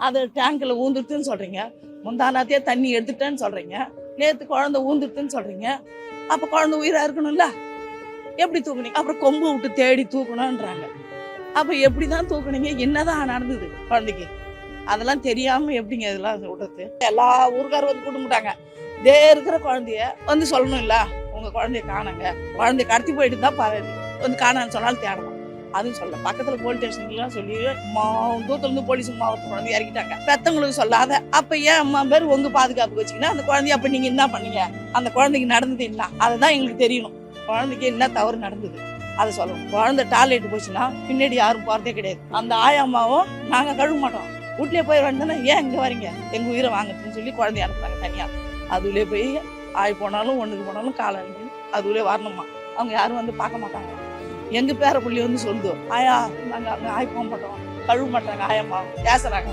அது டேங்க்ல ஊந்துட்டுன்னு சொல்றீங்க. முந்தானாத்தே தண்ணி எடுத்துட்டேன்னு சொல்றீங்க. நேத்து குழந்தை ஊந்துட்டுன்னு சொல்றீங்க. அப்ப குழந்தை உயிரா இருக்கணும்ல? எப்படி தூக்குனீங்க? அப்புறம் கொம்பு விட்டு தேடி தூக்கணும்ன்றாங்க. அப்ப எப்படிதான் தூக்குனீங்க? என்னதான் நடந்தது குழந்தைக்கு? அதெல்லாம் தெரியாம எப்படிங்க இதெல்லாம் விடுறது? எல்லா ஊருக்காரும் வந்து கூட்டமாட்டாங்க. இதே இருக்கிற குழந்தைய வந்து சொல்லணும் இல்ல, உங்க குழந்தைய காணோங்க. குழந்தைய கடத்தி போயிட்டு தான் பாரு வந்து காணான்னு சொன்னாலும் தேடணும். அதுவும் சொல்ல பக்கத்துல போலீஸ் ஸ்டேஷன்லாம் சொல்லி தூரத்துல இருந்து போலீஸ் மாவட்ட குழந்தை இறக்கிட்டாங்க. பெத்தவங்களுக்கு சொல்லாத அப்ப ஏன் அம்மா பேர் உங்க பாதுகாப்புக்கு வச்சுக்கினா அந்த குழந்தைய அப்ப நீங்க என்ன பண்ணீங்க? அந்த குழந்தைக்கு நடந்தது என்ன? அதுதான் எங்களுக்கு தெரியணும். குழந்தைக்கு என்ன தவறு நடந்தது அதை சொல்லணும். குழந்தை டாய்லெட் போச்சுன்னா பின்னாடி யாரும் போறதே கிடையாது. அந்த ஆயாமாவும் நாங்க கழுவ மாட்டோம். வீட்லயே போய் வேண்டானே ஏன் இங்க வரீங்க எங்க உயிரை வாங்குறதுன்னு சொல்லி குழந்தைய அனுப்புறாங்க தனியா. அதுலயே போய் ஆய் போனாலும் ஒண்ணுக்கு போனாலும் காலை அதுலயே வரணுமா. அவங்க யாரும் வந்து பார்க்க மாட்டாங்க. எங்க பேர புள்ளி வந்து சொல்லுது, ஆயா நாங்க அங்க ஆய் போக மாட்டோம், கழுவ மாட்டாங்க ஆயம்மா பேசுறாங்க.